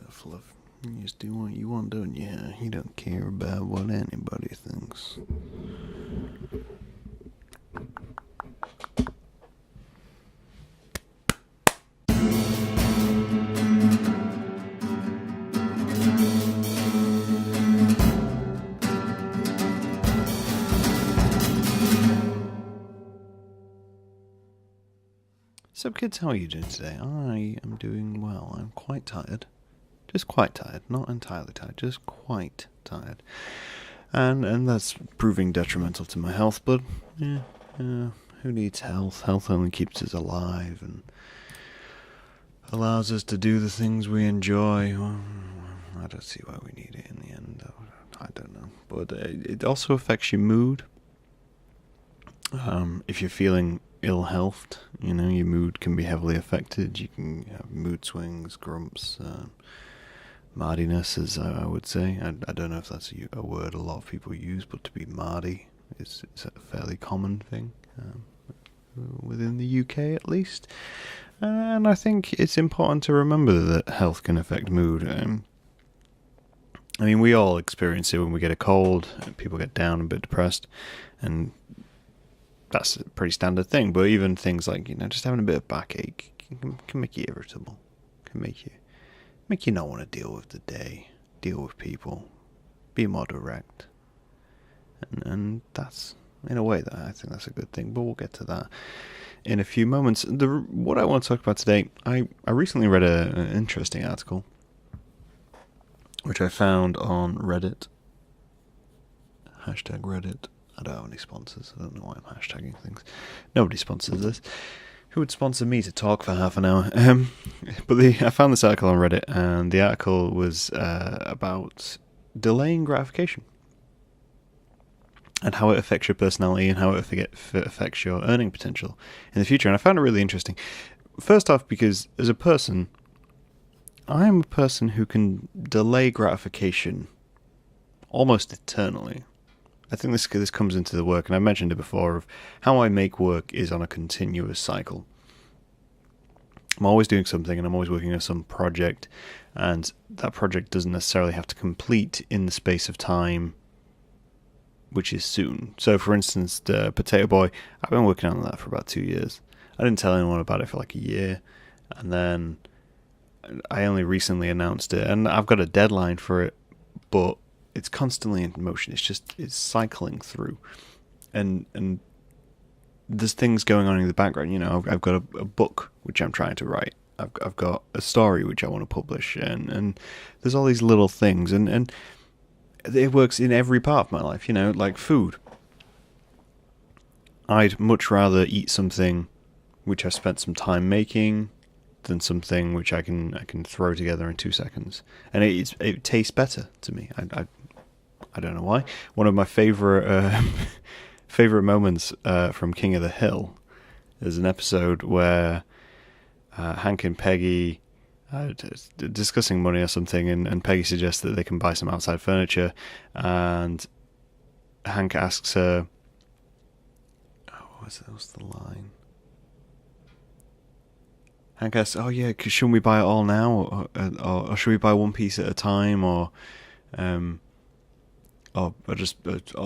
Fluff. You just do what you want, don't you? You don't care about what anybody thinks. So kids, how are you doing today? I am doing well. I'm quite tired. Just quite tired. Not entirely tired, just quite tired. And that's proving detrimental to my health, but yeah, who needs health? Health only keeps us alive and allows us to do the things we enjoy. Well, I don't see why we need it in the end, though. I don't know. But it also affects your mood. If you're feeling ill-healthed, your mood can be heavily affected. You can have mood swings, grumps, mardiness, as I would say. I don't know if that's a word a lot of people use, but to be mardy is a fairly common thing within the UK, at least. And I think it's important to remember that health can affect mood. I mean, we all experience it when we get a cold. People get down, a bit depressed, and that's a pretty standard thing. But even things like, just having a bit of backache can make you irritable. Can make you not want to deal with the day, deal with people, be more direct. And that's, in a way, that I think that's a good thing. But we'll get to that in a few moments. What I want to talk about today, I recently read an interesting article, which I found on Reddit. Hashtag Reddit. I don't have any sponsors. I don't know why I'm hashtagging things. Nobody sponsors this. Who would sponsor me to talk for half an hour? But I found this article on Reddit, and the article was about delaying gratification and how it affects your personality and how it affects your earning potential in the future. And I found it really interesting. First off, because as a person, I am a person who can delay gratification almost eternally. I think this comes into the work, and I mentioned it before, of how I make work is on a continuous cycle. I'm always doing something, and I'm always working on some project, and that project doesn't necessarily have to complete in the space of time, which is soon. So, for instance, the Potato Boy, I've been working on that for about 2 years. I didn't tell anyone about it for like a year, and then I only recently announced it, and I've got a deadline for it, but it's constantly in motion. It's cycling through, and there's things going on in the background. I've got a book which I'm trying to write. I've got a story which I want to publish, and there's all these little things, and it works in every part of my life. Like food. I'd much rather eat something which I spent some time making than something which I can throw together in 2 seconds, and it tastes better to me. I don't know why. One of my favorite moments from King of the Hill is an episode where Hank and Peggy are discussing money or something, and Peggy suggests that they can buy some outside furniture, and Hank asks her, what was the line? Hank asks, "Oh yeah, shouldn't we buy it all now, or should we buy one piece at a time, or I'll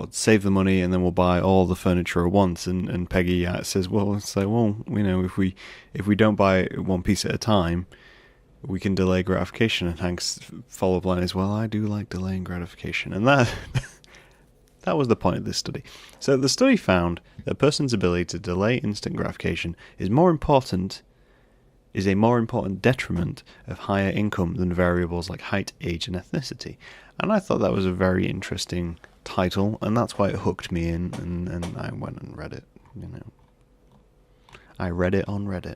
save the money and then we'll buy all the furniture at once?" And Peggy says, if we don't buy one piece at a time, we can delay gratification. And Hank's follow-up line is, "Well, I do like delaying gratification." And that that was the point of this study. So the study found that a person's ability to delay instant gratification is a more important detriment of higher income than variables like height, age, and ethnicity. And I thought that was a very interesting title, and that's why it hooked me in, and I went and read it, I read it on Reddit.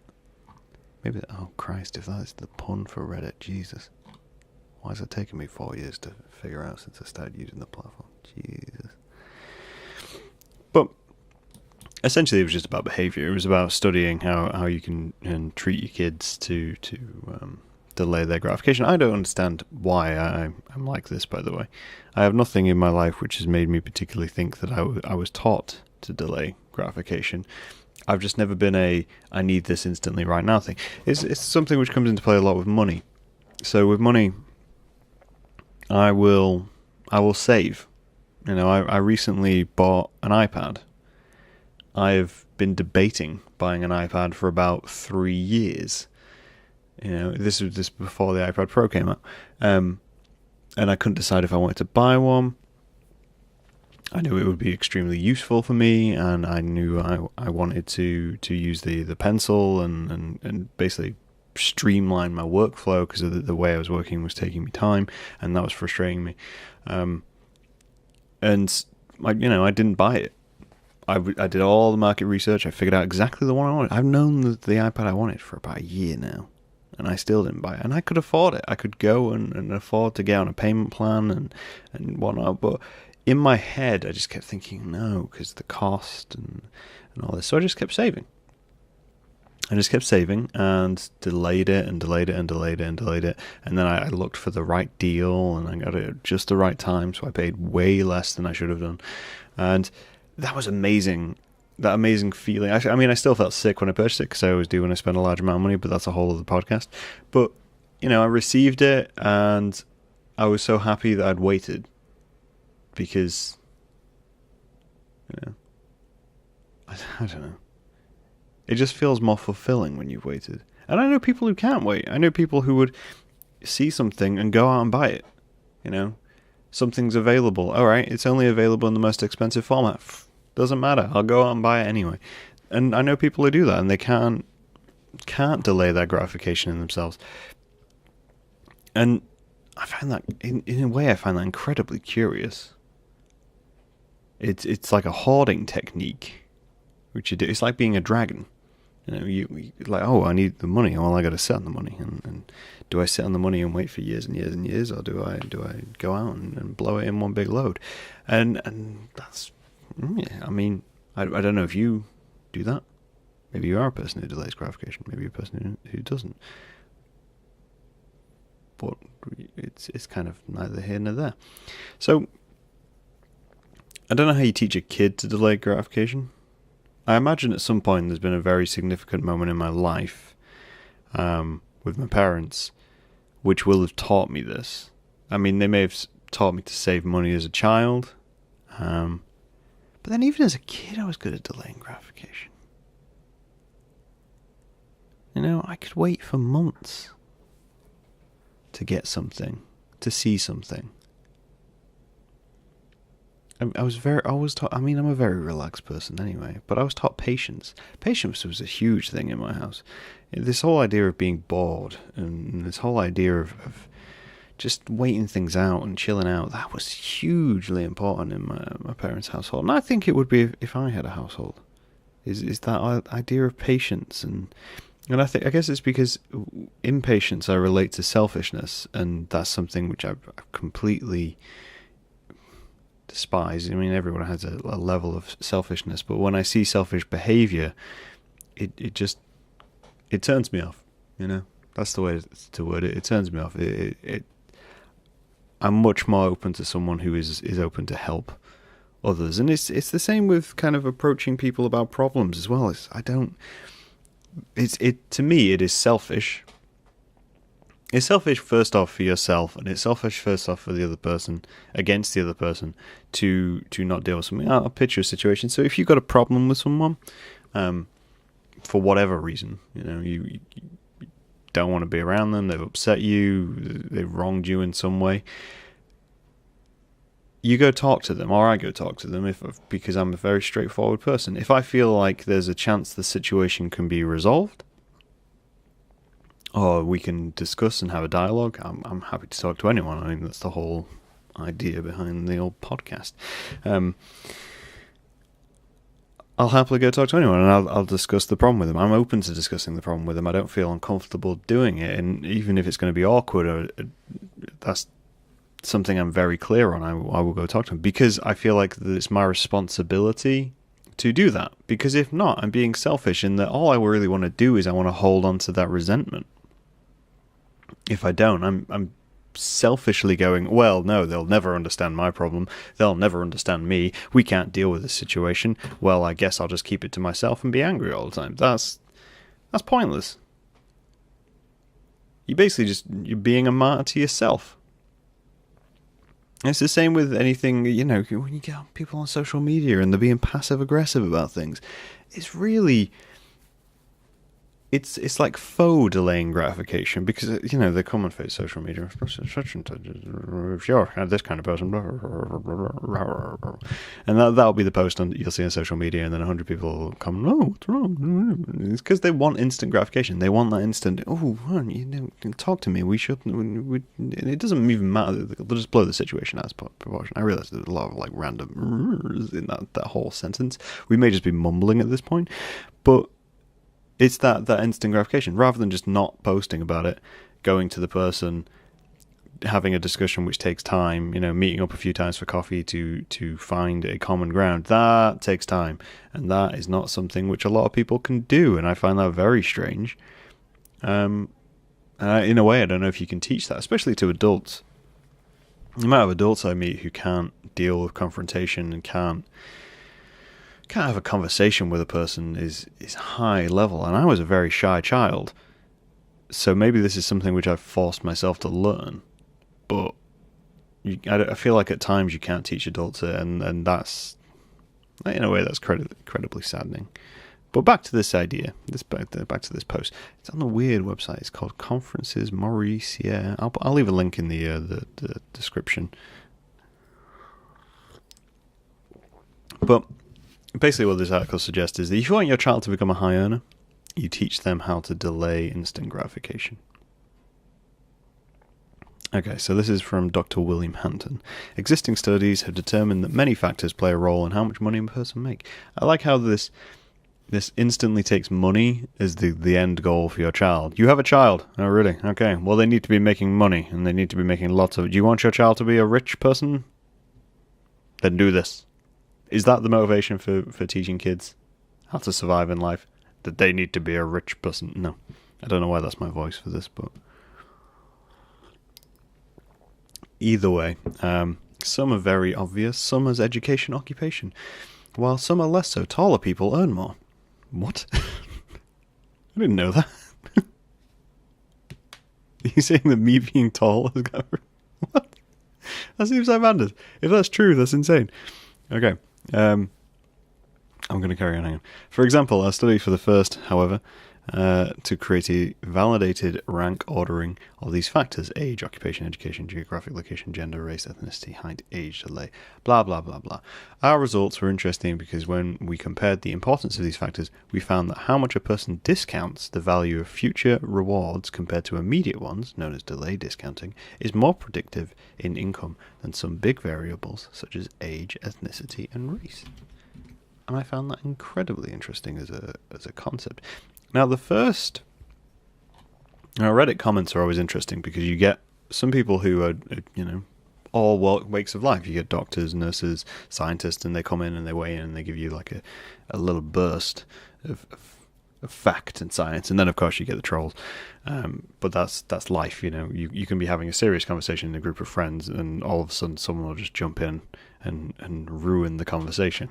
Maybe, oh Christ, if that is the pun for Reddit, Jesus. Why has it taken me 4 years to figure out since I started using the platform? Jesus. But essentially, it was just about behavior. It was about studying how you can treat your kids to delay their gratification. I don't understand why I'm like this, by the way. I have nothing in my life which has made me particularly think that I was taught to delay gratification. I've just never been I need this instantly right now thing. It's something which comes into play a lot with money. So with money, I will save. You know, I recently bought an iPad. I've been debating buying an iPad for about 3 years. You know, this was before the iPad Pro came out. And I couldn't decide if I wanted to buy one. I knew it would be extremely useful for me, and I knew I wanted to use the pencil and basically streamline my workflow, because the way I was working was taking me time, and that was frustrating me. And I didn't buy it. I did all the market research. I figured out exactly the one I wanted. I've known the iPad I wanted for about a year now, and I still didn't buy it. And I could afford it. I could go and afford to get on a payment plan and whatnot. But in my head, I just kept thinking, no, because the cost and all this. So I just kept saving. I just kept saving and delayed it and delayed it and delayed it and delayed it. And then I looked for the right deal, and I got it at just the right time. So I paid way less than I should have done. And that was amazing. That amazing feeling. I mean, I still felt sick when I purchased it, because I always do when I spend a large amount of money, but that's a whole other podcast. But, I received it, and I was so happy that I'd waited, because, I don't know. It just feels more fulfilling when you've waited. And I know people who can't wait. I know people who would see something and go out and buy it. Something's available. All right, it's only available in the most expensive format. Doesn't matter. I'll go out and buy it anyway. And I know people who do that, and they can't delay that gratification in themselves. And I find that, in a way, I find that incredibly curious. It's like a hoarding technique, which you do. It's like being a dragon. You like, oh, I need the money. Well, I got to sit on the money, and do I sit on the money and wait for years and years and years, or do I go out and blow it in one big load? And that's, I mean, I don't know if you do that. Maybe you are a person who delays gratification. Maybe you're a person who doesn't. But it's kind of neither here nor there. So I don't know how you teach a kid to delay gratification. I imagine at some point there's been a very significant moment in my life with my parents which will have taught me this. I mean, they may have taught me to save money as a child, but then even as a kid I was good at delaying gratification. I could wait for months to get something, to see something. I'm a very relaxed person anyway, but I was taught patience. Patience was a huge thing in my house. This whole idea of being bored, and this whole idea of just waiting things out and chilling out, that was hugely important in my parents' household. And I think it would be if I had a household, is that idea of patience. And I guess it's because in patience I relate to selfishness, and that's something which I've completely despise. I mean, everyone has a level of selfishness, but when I see selfish behavior, it turns me off. That's the way to word it. It turns me off. I'm much more open to someone who is open to help others, and it's the same with kind of approaching people about problems as well. To me, it is selfish. It's selfish first off for yourself, and it's selfish first off for the other person, against the other person, to not deal with something. I'll picture a situation. So if you've got a problem with someone, for whatever reason, you don't want to be around them, they've upset you, they've wronged you in some way, you go talk to them, or I go talk to them, because I'm a very straightforward person. If I feel like there's a chance the situation can be resolved, or we can discuss and have a dialogue, I'm happy to talk to anyone. I mean, that's the whole idea behind the old podcast. I'll happily go talk to anyone, and I'll discuss the problem with them. I'm open to discussing the problem with them. I don't feel uncomfortable doing it, and even if it's going to be awkward, that's something I'm very clear on. I will go talk to them, because I feel like that it's my responsibility to do that. Because if not, I'm being selfish in that all I really want to do is I want to hold on to that resentment. If I don't, I'm selfishly going, well, no, they'll never understand my problem. They'll never understand me. We can't deal with this situation. Well, I guess I'll just keep it to myself and be angry all the time. That's pointless. You're being a martyr to yourself. It's the same with anything, when you get people on social media and they're being passive aggressive about things. It's really... It's like faux delaying gratification because, the common face social media, if you're this kind of person, and that'll be the post you'll see on social media, and then 100 people will come, oh, what's wrong? It's because they want instant gratification. They want that instant, talk to me, it doesn't even matter, they'll just blow the situation out of proportion. I realise there's a lot of like random in that whole sentence. We may just be mumbling at this point, but it's that instant gratification. Rather than just not posting about it, going to the person, having a discussion which takes time, meeting up a few times for coffee to find a common ground, that takes time. And that is not something which a lot of people can do. And I find that very strange. In a way, I don't know if you can teach that, especially to adults. The amount of adults I meet who can't deal with confrontation and can't have a conversation with a person is high level, and I was a very shy child, so maybe this is something which I've forced myself to learn, but I feel like at times you can't teach adults it, and that's, in a way, that's incredibly saddening. But back to this idea, back to this post. It's on a weird website. It's called Conferences Maurice. Yeah, I'll leave a link in the description. But basically what this article suggests is that if you want your child to become a high earner, you teach them how to delay instant gratification. Okay, so this is from Dr. William Hampton. Existing studies have determined that many factors play a role in how much money a person makes. I like how this instantly takes money as the end goal for your child. You have a child. Oh, really? Okay. Well, they need to be making money, and they need to be making lots of it. Do you want your child to be a rich person? Then do this. Is that the motivation for teaching kids how to survive in life? That they need to be a rich person? No. I don't know why that's my voice for this, but... Either way, some are very obvious, some as education occupation, while some are less so. Taller people earn more. What? I didn't know that. Are you saying that me being tall has got... What? That seems outlandish. If that's true, that's insane. Okay. I'm going to carry on. Hang on. For example, a study for the first, however, to create a validated rank ordering of these factors: age, occupation, education, geographic location, gender, race, ethnicity, height, age, delay, blah, blah, blah, blah. Our results were interesting because when we compared the importance of these factors, we found that how much a person discounts the value of future rewards compared to immediate ones, known as delay discounting, is more predictive in income than some big variables such as age, ethnicity, and race. And I found that incredibly interesting as a concept. Now, Reddit comments are always interesting because you get some people who are, all walks of life. You get doctors, nurses, scientists, and they come in and they weigh in and they give you like a little burst of fact and science. And then, of course, you get the trolls. But that's life, You can be having a serious conversation in a group of friends and all of a sudden someone will just jump in and ruin the conversation.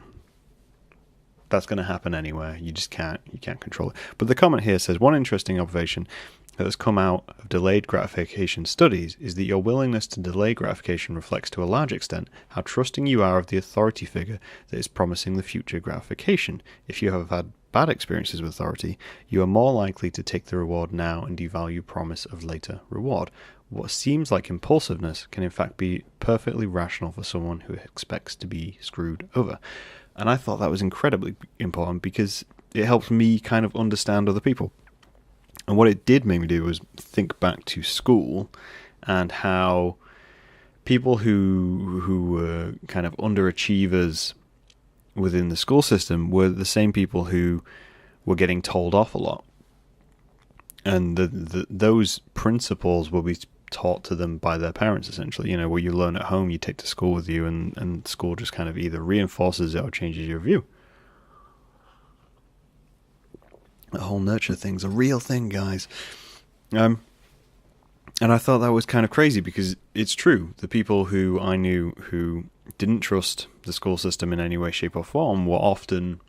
That's going to happen anywhere. You just can't control it. But the comment here says, one interesting observation that has come out of delayed gratification studies is that your willingness to delay gratification reflects to a large extent how trusting you are of the authority figure that is promising the future gratification. If you have had bad experiences with authority, you are more likely to take the reward now and devalue promise of later reward. What seems like impulsiveness can in fact be perfectly rational for someone who expects to be screwed over. And I thought that was incredibly important because it helps me kind of understand other people. And what it did make me do was think back to school and how people who were kind of underachievers within the school system were the same people who were getting told off a lot. And those principles will be taught to them by their parents, essentially. What you learn at home, you take to school with you, and school just kind of either reinforces it or changes your view. The whole nurture thing's a real thing, guys. And I thought that was kind of crazy because it's true. The people who I knew who didn't trust the school system in any way, shape, or form were often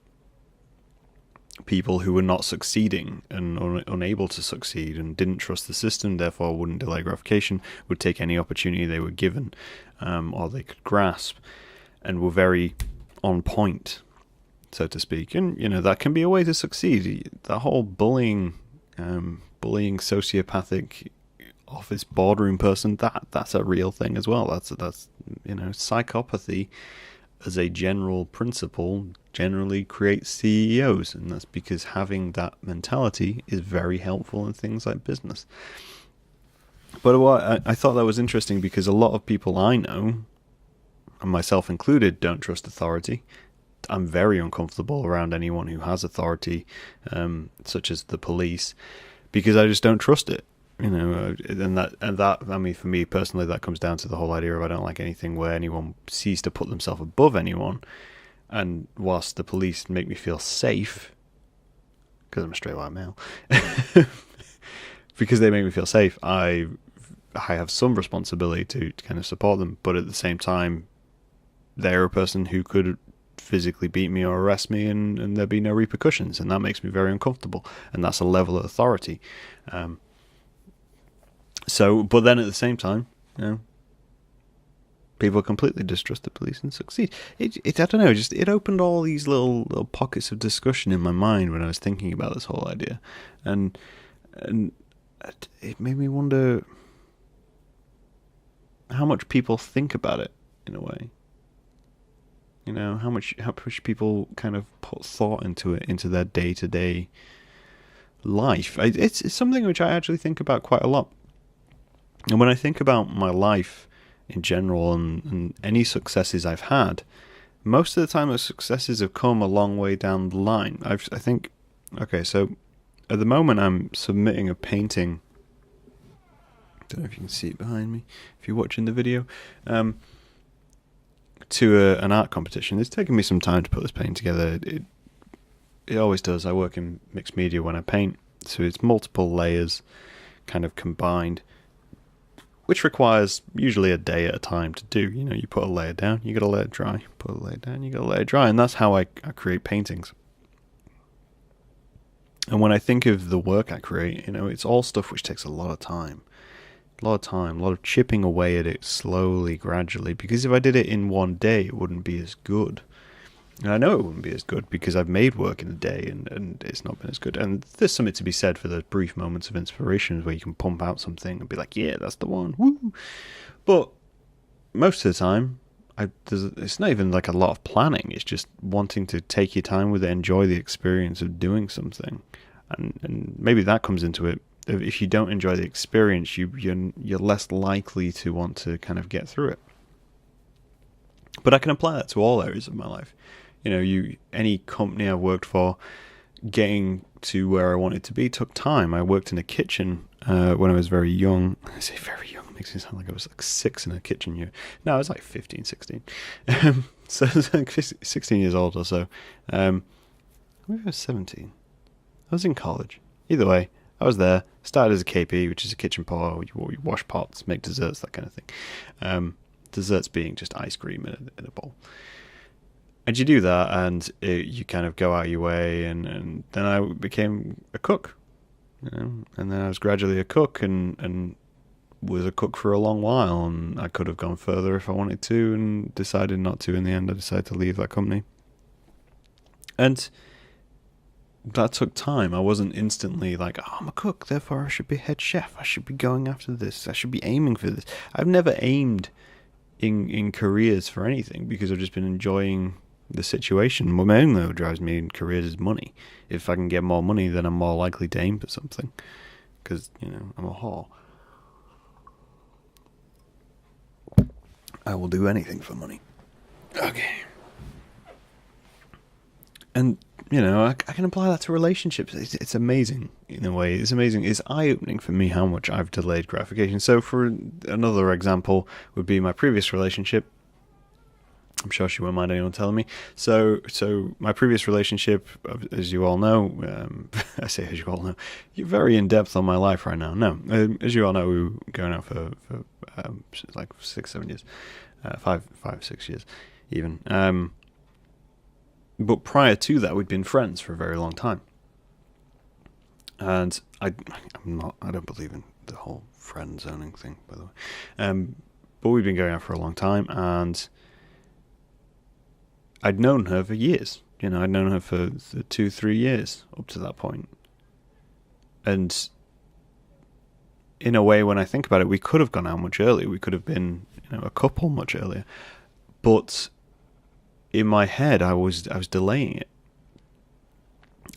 people who were not succeeding and unable to succeed and didn't trust the system, therefore wouldn't delay gratification, would take any opportunity they were given or they could grasp, and were very on point, so to speak. And, that can be a way to succeed. That whole bullying sociopathic office boardroom person, that's a real thing as well. That's psychopathy as a general principle generally creates CEOs, and that's because having that mentality is very helpful in things like business. But I thought that was interesting because a lot of people I know, and myself included, don't trust authority. I'm very uncomfortable around anyone who has authority, such as the police, because I just don't trust it. And that, I mean, for me personally, that comes down to the whole idea of I don't like anything where anyone sees to put themselves above anyone. And whilst the police make me feel safe, because I'm a straight white male, because they make me feel safe, I have some responsibility to kind of support them. But at the same time, they're a person who could physically beat me or arrest me, and there'd be no repercussions, and that makes me very uncomfortable. And that's a level of authority. But then at the same time, people completely distrust the police and succeed. I don't know, it opened all these little pockets of discussion in my mind when I was thinking about this whole idea, and it made me wonder how much people think about it in a way. How much people kind of put thought into it, into their day-to-day life. It's something which I actually think about quite a lot. And when I think about my life in general and any successes I've had, most of the time those successes have come a long way down the line. So at the moment I'm submitting a painting. Don't know if you can see it behind me if you're watching the video. To an art competition. It's taken me some time to put this painting together. It always does. I work in mixed media when I paint, so it's multiple layers kind of combined, which requires usually a day at a time to do. You put a layer down, you got to let it dry. Put a layer down, you got to let it dry, and that's how I create paintings. And when I think of the work I create, it's all stuff which takes a lot of time. A lot of chipping away at it slowly, gradually, because if I did it in one day, it wouldn't be as good. And I know it wouldn't be as good because I've made work in a day and it's not been as good. And there's something to be said for those brief moments of inspiration where you can pump out something and be like, yeah, that's the one, woo! But most of the time, it's not even like a lot of planning. It's just wanting to take your time with it, enjoy the experience of doing something. And maybe that comes into it. If you don't enjoy the experience, you're less likely to want to kind of get through it. But I can apply that to all areas of my life. Any company I worked for, getting to where I wanted to be took time. I worked in a kitchen when I was very young. I say very young, makes me sound like I was like 6 in a kitchen year. No, I was like 15, 16. So I was like 16 years old or so. Maybe I was 17. I was in college. Either way, I was there. Started as a KP, which is a kitchen pot. You wash pots, make desserts, that kind of thing. Desserts being just ice cream in a bowl. And you do that, and you kind of go out your way, and then I became a cook. And then I was gradually a cook, and was a cook for a long while, and I could have gone further if I wanted to, and decided not to. In the end, I decided to leave that company. And that took time. I wasn't instantly like, oh, I'm a cook, therefore I should be head chef. I should be going after this. I should be aiming for this. I've never aimed in careers for anything because I've just been enjoying the situation. What mainly drives me in careers is money. If I can get more money, then I'm more likely to aim for something because, I'm a whore. I will do anything for money. Okay. And I can apply that to relationships. It's amazing in a way. It's amazing. It's eye-opening for me how much I've delayed gratification. So for another example would be my previous relationship. I'm sure she won't mind anyone telling me. So my previous relationship, as you all know, I say as you all know, you're very in depth on my life right now. No, as you all know, we were going out for like 6-7 years, 5-6 years, even. But prior to that, we'd been friends for a very long time, and I don't believe in the whole friend zoning thing, by the way. But we'd been going out for a long time, and I'd known her for years. I'd known her for 2-3 years up to that point. And in a way, when I think about it, we could have gone out much earlier. We could have been, a couple much earlier. But in my head, I was delaying it.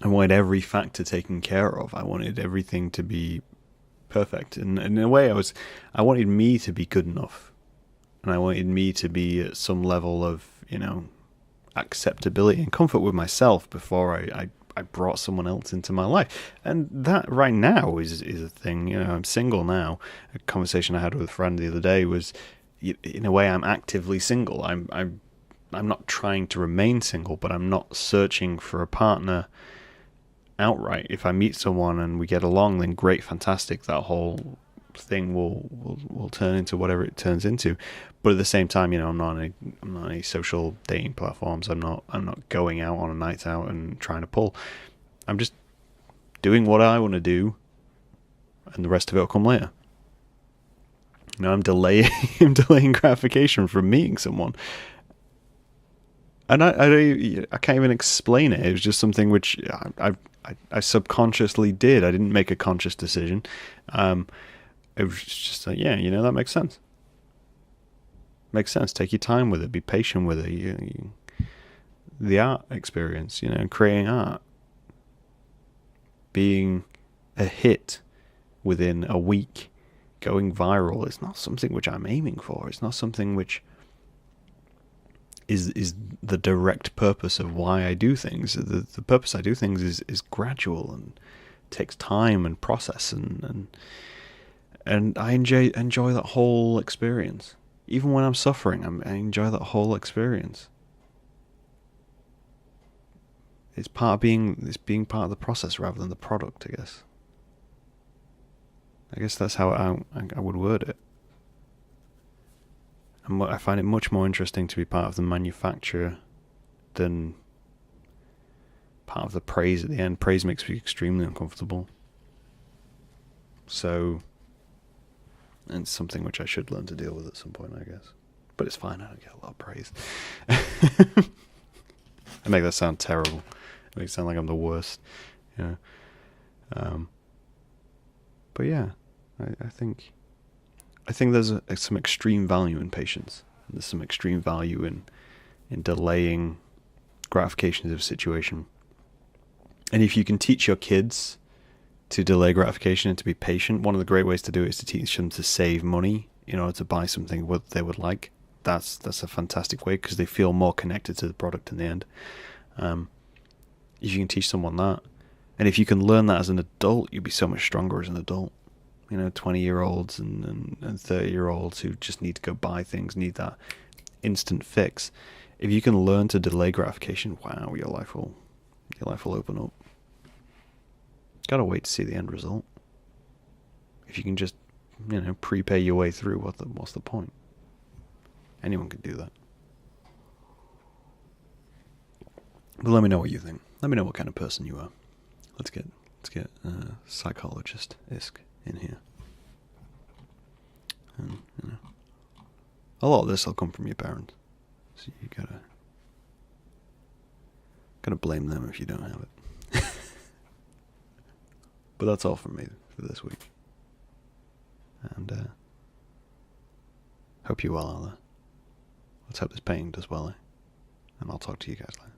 I wanted every factor taken care of. I wanted everything to be perfect. And in a way, I wanted me to be good enough. And I wanted me to be at some level of, acceptability and comfort with myself before I brought someone else into my life. And that right now is a thing. I'm single now. A conversation I had with a friend the other day was, in a way, I'm actively single. I'm not trying to remain single, but I'm not searching for a partner outright. If I meet someone and we get along, then great, fantastic. That whole thing will turn into whatever it turns into. But at the same time, I'm not on any social dating platforms. I'm not going out on a night out and trying to pull. I'm just doing what I want to do, and the rest of it will come later. I'm delaying gratification from meeting someone. And I can't even explain it. It was just something which I subconsciously did. I didn't make a conscious decision. It was just like, that makes sense. Makes sense. Take your time with it. Be patient with it. The art experience, creating art. Being a hit within a week, going viral. It's not something which I'm aiming for. It's not something which is the direct purpose of why I do things. The purpose I do things is gradual and takes time and process and I enjoy that whole experience. Even when I'm suffering, I enjoy that whole experience. It's being part of the process rather than the product, I guess. I guess that's how I would word it. And I find it much more interesting to be part of the manufacture than part of the praise at the end. Praise makes me extremely uncomfortable. So, and it's something which I should learn to deal with at some point, I guess. But it's fine, I don't get a lot of praise. I make that sound terrible. It makes it sound like I'm the worst. But yeah, I think there's some extreme value in patience. There's some extreme value in delaying gratification of a situation. And if you can teach your kids to delay gratification and to be patient, one of the great ways to do it is to teach them to save money in order to buy something what they would like. That's a fantastic way because they feel more connected to the product in the end. If you can teach someone that, and if you can learn that as an adult, you'll be so much stronger as an adult. 20-year-olds and 30-year-olds who just need to go buy things, need that instant fix. If you can learn to delay gratification, wow, your life will open up. Gotta wait to see the end result. If you can just, prepay your way through, what's the point? Anyone can do that. But let me know what you think. Let me know what kind of person you are. Let's get psychologist-esque in here. And, a lot of this will come from your parents. So you gotta blame them if you don't have it. But that's all from me for this week. And hope you well out there. Let's hope this painting does well, And I'll talk to you guys later.